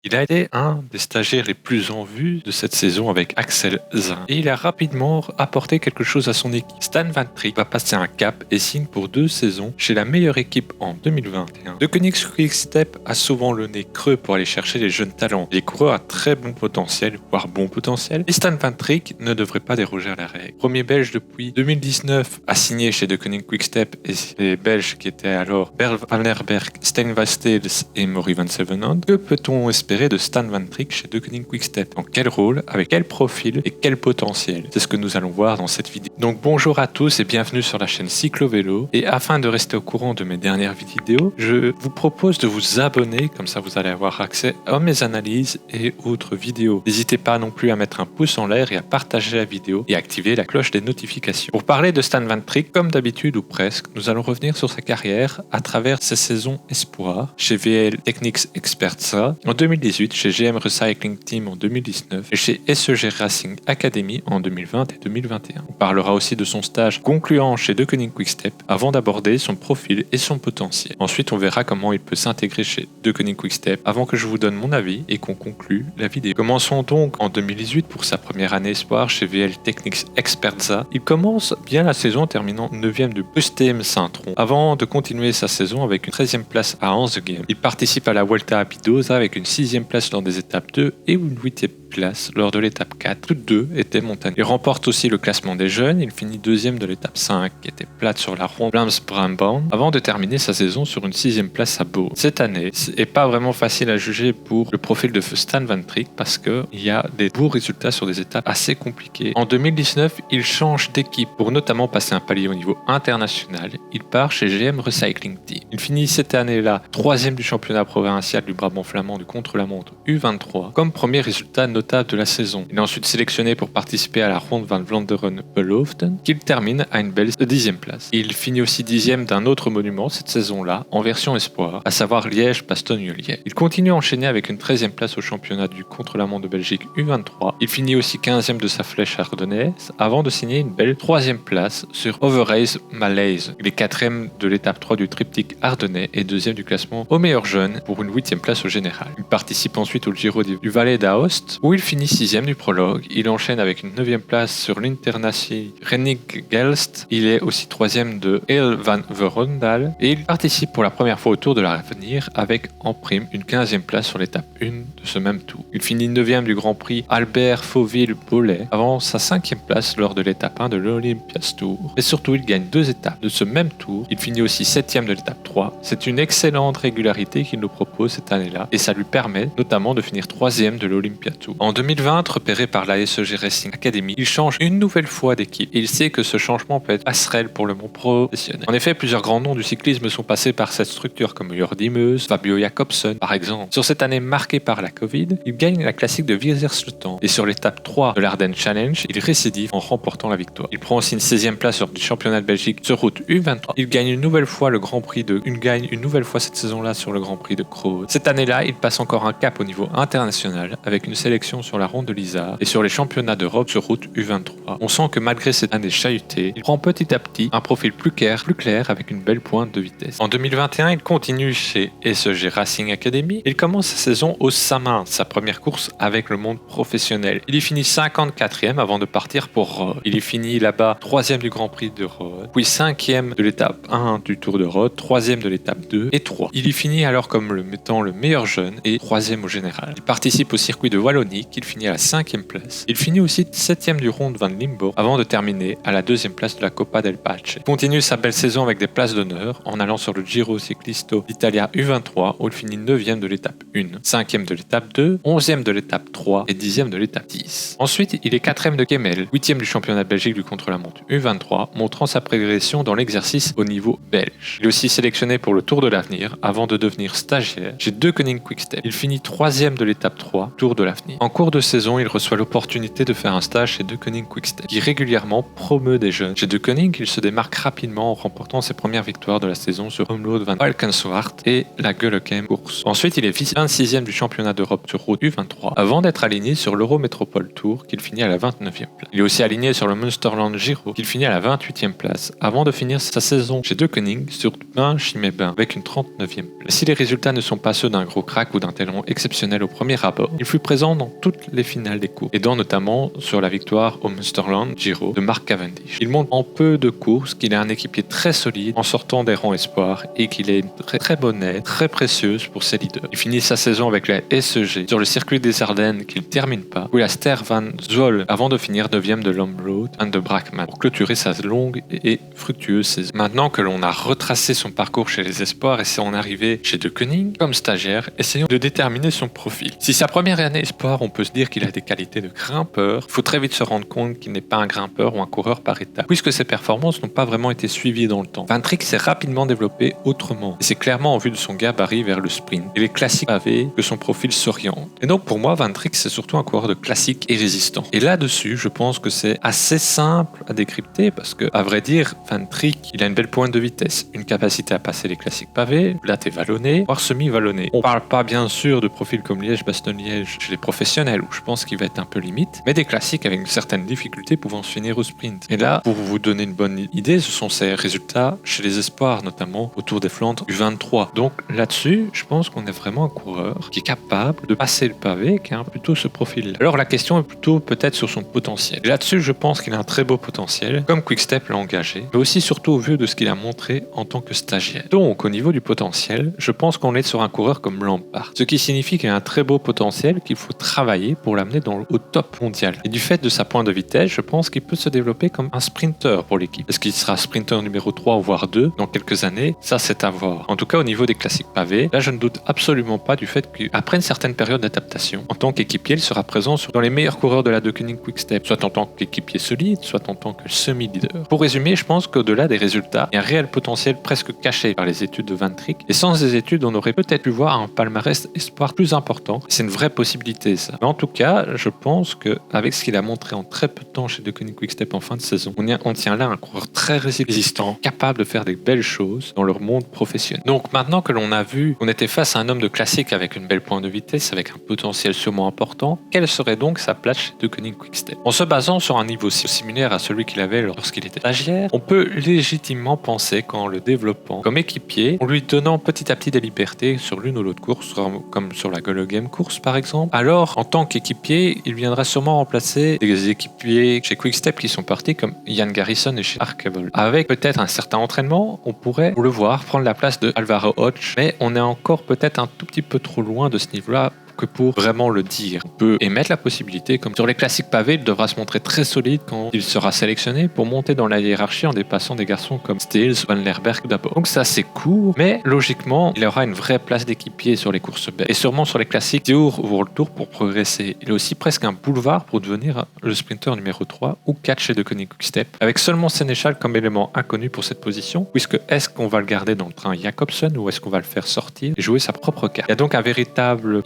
Il a été un des stagiaires les plus en vue de cette saison avec Axel Zin et il a rapidement apporté quelque chose à son équipe. Stan Van Trick va passer un cap et signe pour 2 saisons chez la meilleure équipe en 2021. De Koenigs Quick-Step a souvent le nez creux pour aller chercher les jeunes talents, les coureurs à très bon potentiel, voire bon potentiel, et Stan Van Trick ne devrait pas déroger à la règle. Premier belge depuis 2019 a signé chez De Koenigs Quick-Step et les belges qui étaient alors Berl van der Berg, Stijn Wastels et Maury van Sevenand. Que peut-on espérer de Stan Van Trick chez De Koenigs Quick-Step? En quel rôle, avec quel profil et quel potentiel? C'est ce que nous allons voir dans cette vidéo. Donc bonjour à tous et bienvenue sur la chaîne Cyclo-Vélo. Et afin de rester au courant de mes dernières vidéos, je vous propose de vous abonner, comme ça vous allez avoir accès à mes analyses et autres vidéos. N'hésitez pas non plus à mettre un pouce en l'air et à partager la vidéo et activer la cloche des notifications. Pour parler de Stan Van Trick, comme d'habitude ou presque, nous allons revenir sur sa carrière à travers ses saisons espoirs chez VL Technics Expertza en 2018, chez GM Recycling Team en 2019 et chez SEG Racing Academy en 2020 et 2021. On parlera aussi de son stage concluant chez De Koenigs Quick-Step avant d'aborder son profil et son potentiel. Ensuite, on verra comment il peut s'intégrer chez De Koenigs Quick-Step avant que je vous donne mon avis et qu'on conclue la vidéo. Commençons donc en 2018 pour sa première année espoir chez VL Technics Expertza. Il commence bien la saison en terminant 9e du Bustem Saint-Tron avant de continuer sa saison avec une 13e place à Hansegem. Il participe à la Vuelta a Pidosa avec une 6e place lors des étapes 2 et une 8e place lors de l'étape 4. Toutes deux étaient montagnes. Il remporte aussi le classement des jeunes. Il finit 2e de l'étape 5 qui était plate sur la ronde Vlaams-Brabant avant de terminer sa saison sur une 6e place à Beau. Cette année n'est pas vraiment facile à juger pour le profil de Stan Van Trick parce qu'il y a des beaux résultats sur des étapes assez compliquées. En 2019, il change d'équipe pour notamment passer un palier au niveau international. Il part chez GM Recycling Team. Il finit cette année-là 3e du championnat provincial du Brabant flamand du contre-la-montre U23 comme premier résultat notable de la saison. Il est ensuite sélectionné pour participer à la Ronde van Vlaanderen-Beloften qu'il termine à une belle 10e place. Il finit aussi 10e d'un autre monument cette saison-là en version espoir, à savoir Liège-Bastogne-Liège. Il continue à enchaîner avec une 13e place au championnat du contre-la-montre de Belgique U23. Il finit aussi 15e de sa flèche ardennaise avant de signer une belle 3e place sur Overijse-Malaise. Il est 4e de l'étape 3 du triptyque ardennais et 2e du classement au meilleur jeune pour une 8e place au général. Il participe ensuite au Giro du Valais d'Aoste où il finit 6e du prologue. Il enchaîne avec une 9e place sur l'Internatie Rennig-Gelst. Il est aussi 3e de Heel van Verondal et il participe pour la première fois au Tour de l'Avenir avec en prime une 15e place sur l'étape 1 de ce même tour. Il finit 9e du Grand Prix Albert Fauville-Bollay avant sa 5e place lors de l'étape 1 de l'Olympias Tour. Et surtout, il gagne 2 étapes de ce même tour. Il finit aussi 7e de l'étape 3. C'est une excellente régularité qu'il nous propose cette année-là et ça lui permet notamment de finir 3e de l'Olympia Tour. En 2020, repéré par la SEG Racing Academy, il change une nouvelle fois d'équipe et il sait que ce changement peut être passerelle pour le monde professionnel. En effet, plusieurs grands noms du cyclisme sont passés par cette structure comme Jordi Meus, Fabio Jacobsen par exemple. Sur cette année marquée par la Covid, il gagne la classique de Vierzers-le-Temps et sur l'étape 3 de l'Ardenne Challenge, il récidive en remportant la victoire. Il prend aussi une 16e place lors du championnat de Belgique sur route U23. Il gagne une nouvelle fois le Grand Prix une nouvelle fois cette saison-là sur le Grand Prix de Kroos. Cette année-là, il passe encore un cap au niveau international avec une sélection sur la ronde de l'Isard et sur les championnats d'Europe sur route U23. On sent que malgré cette année chahutée, il prend petit à petit un profil plus clair avec une belle pointe de vitesse. En 2021, il continue chez SEG Racing Academy. Il commence sa saison au Samin, sa première course avec le monde professionnel. Il y finit 54e avant de partir pour Rhodes. Il y finit là-bas 3e du Grand Prix de Rhodes, puis 5e de l'étape 1 du Tour de Rhodes, 3e de l'étape 2 et 3. Il y finit alors comme le mettant le meilleur jeune et 3e au général. Il participe au circuit de Wallonie qu'il finit à la 5e place. Il finit aussi 7e du Ronde van Limburg avant de terminer à la 2e place de la Coppa del Pace. Il continue sa belle saison avec des places d'honneur en allant sur le Giro Ciclisto d'Italia U23 où il finit 9e de l'étape 1, 5e de l'étape 2, 11e de l'étape 3 et 10e de l'étape 10. Ensuite, il est 4e de Kemmel, 8e du championnat de Belgique du contre-la-montre U23, montrant sa progression dans l'exercice au niveau belge. Il est aussi sélectionné pour le Tour de l'Avenir avant de devenir stagiaire chez De Koenigs Quick-Step. Il finit 3e de l'étape 3, Tour de l'Avenir. En cours de saison, il reçoit l'opportunité de faire un stage chez De Koning Quick-Step, qui régulièrement promeut des jeunes. Chez De Koning, il se démarque rapidement en remportant ses premières victoires de la saison sur Omloop van Valkenswaard et la Gulleken course. Ensuite, il est vice-26e du championnat d'Europe sur route U23, avant d'être aligné sur l'Eurométropole Tour, qu'il finit à la 29e place. Il est aussi aligné sur le Munsterland Giro, qu'il finit à la 28e place, avant de finir sa saison chez De Koning sur Bain-Chimay-Bain avec une 39e place. Si les résultats ne sont pas ceux d'un gros crack ou d'un talent exceptionnel au premier abord, il fut présent dans toutes les finales des courses, aidant notamment sur la victoire au Munsterland Giro de Mark Cavendish. Il montre en peu de courses qu'il est un équipier très solide en sortant des rangs espoirs et qu'il est une très bonne aide, très précieuse pour ses leaders. Il finit sa saison avec la SEG sur le circuit des Ardennes qu'il ne termine pas, puis la Ster van Zwolle avant de finir 9e de l'Omloop and de Brackman pour clôturer sa longue et fructueuse saison. Maintenant que l'on a retracé son parcours chez les espoirs et son arrivée chez De Koning comme stagiaire, essayons de déterminer son profil. Si sa première année espoir, on peut se dire qu'il a des qualités de grimpeur, il faut très vite se rendre compte qu'il n'est pas un grimpeur ou un coureur par étapes, puisque ses performances n'ont pas vraiment été suivies dans le temps. Van Trick s'est rapidement développé autrement, et c'est clairement en vue de son gabarit vers le sprint et les classiques pavés que son profil s'oriente. Et donc pour moi, Van Trick c'est surtout un coureur de classique et résistant. Et là-dessus, je pense que c'est assez simple à décrypter, parce que, à vrai dire, Van Trick, il a une belle pointe de vitesse, une capacité à passer les classiques pavés, plat et vallonné, voire semi-vallonné. On parle pas bien sûr de profils comme Liège-Bastogne-Liège chez les professionnels, où je pense qu'il va être un peu limite, mais des classiques avec une certaine difficulté pouvant se finir au sprint. Et là, pour vous donner une bonne idée, ce sont ses résultats chez les espoirs, notamment au Tour des Flandres du 23. Donc là-dessus, je pense qu'on est vraiment un coureur qui est capable de passer le pavé, qui a plutôt ce profil. Alors la question est plutôt peut-être sur son potentiel. Et là-dessus, je pense qu'il a un très beau potentiel, comme Quick-Step l'a engagé, mais aussi surtout au vu de ce qu'il a montré en tant que stagiaire. Donc au niveau du potentiel, je pense qu'on est sur un coureur comme Lampard, ce qui signifie qu'il a un très beau potentiel qu'il faut travailler pour l'amener au top mondial. Et du fait de sa pointe de vitesse, je pense qu'il peut se développer comme un sprinter pour l'équipe. Est-ce qu'il sera sprinter numéro 3 voire 2 dans quelques années? Ça, c'est à voir. En tout cas, au niveau des classiques pavés, là, je ne doute absolument pas du fait qu'après une certaine période d'adaptation, en tant qu'équipier, il sera présent dans les meilleurs coureurs de la De Koning Quick-Step, soit en tant qu'équipier solide, soit en tant que semi-leader. Pour résumer, je pense qu'au-delà des résultats, il y a un réel potentiel presque caché par les études de Van Trick. Et sans ces études, on aurait peut-être pu voir un palmarès espoir plus important. C'est une vraie possibilité, ça. Mais en tout cas, je pense qu'avec ce qu'il a montré en très peu de temps chez De Koning Quick-Step en fin de saison, on tient là un coureur très résistant, capable de faire des belles choses dans leur monde professionnel. Donc maintenant que l'on a vu qu'on était face à un homme de classique avec une belle pointe de vitesse, avec un potentiel sûrement important, quelle serait donc sa place chez De Koning Quick-Step? En se basant sur un niveau similaire à celui qu'il avait lorsqu'il était stagiaire, on peut légitimement penser qu'en le développant comme équipier, en lui donnant petit à petit des libertés sur l'une ou l'autre course, comme sur la Gulleken course par exemple, alors en tant qu'équipier, il viendra sûrement remplacer des équipiers chez Quick-Step qui sont partis comme Ian Garrison et chez Arkebol. Avec peut-être un certain entraînement, on pourrait le voir prendre la place de Alvaro Hodge, mais on est encore peut-être un tout petit peu trop loin de ce niveau-là que pour vraiment le dire. On peut émettre la possibilité, comme sur les classiques pavés, il devra se montrer très solide quand il sera sélectionné pour monter dans la hiérarchie en dépassant des garçons comme Stills, Van Lerberg d'abord. Donc ça c'est court, mais logiquement, il aura une vraie place d'équipier sur les courses belles. Et sûrement sur les classiques Tour ou World Tour pour progresser. Il est aussi presque un boulevard pour devenir le sprinter numéro 3 ou 4 chez De Koning Quick-Step, avec seulement Sénéchal comme élément inconnu pour cette position, puisque est-ce qu'on va le garder dans le train Jacobsen ou est-ce qu'on va le faire sortir et jouer sa propre carte? Il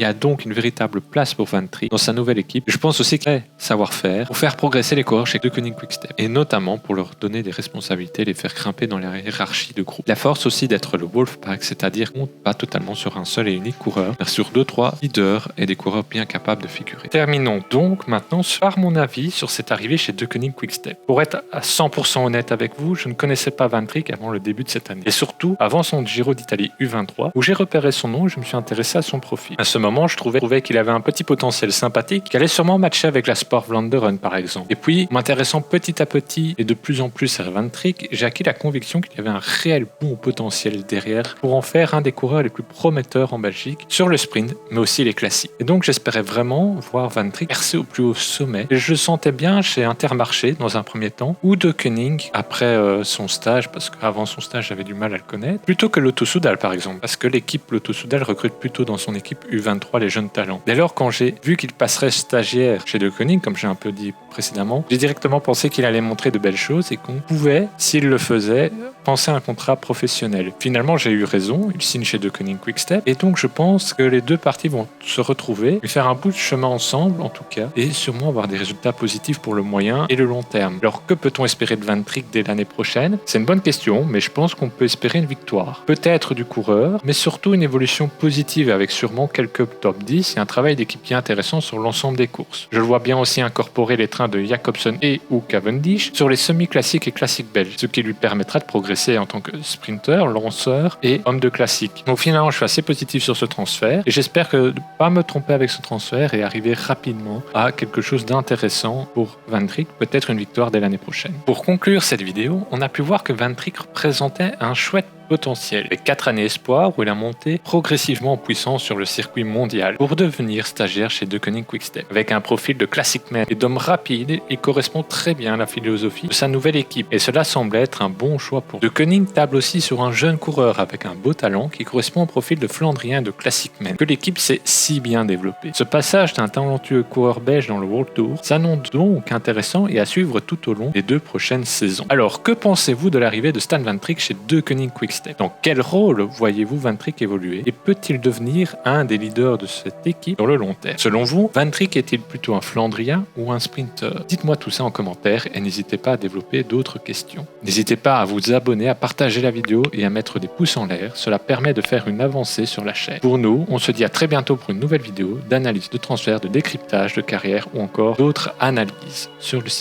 y a donc une véritable place pour Van Trick dans sa nouvelle équipe. Je pense aussi qu'il a savoir-faire pour faire progresser les coureurs chez De Koning Quick-Step et notamment pour leur donner des responsabilités, les faire grimper dans la hiérarchie de groupe. La force aussi d'être le Wolfpack, c'est-à-dire qu'on ne compte pas totalement sur un seul et unique coureur, mais sur 2-3 leaders et des coureurs bien capables de figurer. Terminons donc maintenant par mon avis sur cette arrivée chez De Koning Quick-Step. Pour être à 100% honnête avec vous, je ne connaissais pas Van Trick avant le début de cette année et surtout avant son Giro d'Italie U23 où j'ai repéré son nom et je me suis intéressé à son profil. À ce moment, je trouvais qu'il avait un petit potentiel sympathique qui allait sûrement matcher avec la Sport Vlaanderen par exemple. Et puis, m'intéressant petit à petit et de plus en plus à Van Trick, j'ai acquis la conviction qu'il y avait un réel bon potentiel derrière pour en faire un des coureurs les plus prometteurs en Belgique sur le sprint, mais aussi les classiques. Et donc, j'espérais vraiment voir Van Trick percer au plus haut sommet. Et je le sentais bien chez Intermarché dans un premier temps, ou De Koning après son stage, parce qu'avant son stage, j'avais du mal à le connaître, plutôt que Lotto Soudal par exemple, parce que l'équipe Lotto Soudal recrute plutôt dans son équipe U23 les jeunes talents. Dès lors, quand j'ai vu qu'il passerait stagiaire chez De Koning, comme j'ai un peu dit précédemment, j'ai directement pensé qu'il allait montrer de belles choses et qu'on pouvait, s'il le faisait, penser à un contrat professionnel. Finalement, j'ai eu raison, il signe chez De Koning Quick-Step, et donc je pense que les deux parties vont se retrouver et faire un bout de chemin ensemble, en tout cas, et sûrement avoir des résultats positifs pour le moyen et le long terme. Alors, que peut-on espérer de Van Trick dès l'année prochaine? C'est une bonne question, mais je pense qu'on peut espérer une victoire. Peut-être du coureur, mais surtout une évolution positive avec sûrement quelques top 10 et un travail d'équipier intéressant sur l'ensemble des courses. Je le vois bien aussi incorporer les trains de Jacobsen et ou Cavendish sur les semi-classiques et classiques belges, ce qui lui permettra de progresser en tant que sprinter, lanceur et homme de classique. Donc finalement, je suis assez positif sur ce transfert et j'espère que de ne pas me tromper avec ce transfert et arriver rapidement à quelque chose d'intéressant pour Van Trick, peut-être une victoire dès l'année prochaine. Pour conclure cette vidéo, on a pu voir que Van Trick représentait un chouette potentiel. Avec 4 années espoir où il a monté progressivement en puissance sur le circuit mondial pour devenir stagiaire chez De Koning Quick-Step. Avec un profil de classic man et d'homme rapide, il correspond très bien à la philosophie de sa nouvelle équipe et cela semble être un bon choix pour De Koning table aussi sur un jeune coureur avec un beau talent qui correspond au profil de Flandrien et de classic man que l'équipe s'est si bien développée. Ce passage d'un talentueux coureur belge dans le World Tour s'annonce donc intéressant et à suivre tout au long des 2 prochaines saisons. Alors, que pensez-vous de l'arrivée de Stan Van Trick chez De Koning Quick-Step? Dans quel rôle voyez-vous Van Trick évoluer et peut-il devenir un des leaders de cette équipe sur le long terme? Selon vous, Van Trick est-il plutôt un Flandrien ou un sprinter? Dites-moi tout ça en commentaire et n'hésitez pas à développer d'autres questions. N'hésitez pas à vous abonner, à partager la vidéo et à mettre des pouces en l'air, cela permet de faire une avancée sur la chaîne. Pour nous, on se dit à très bientôt pour une nouvelle vidéo d'analyse de transfert, de décryptage de carrière ou encore d'autres analyses sur le site.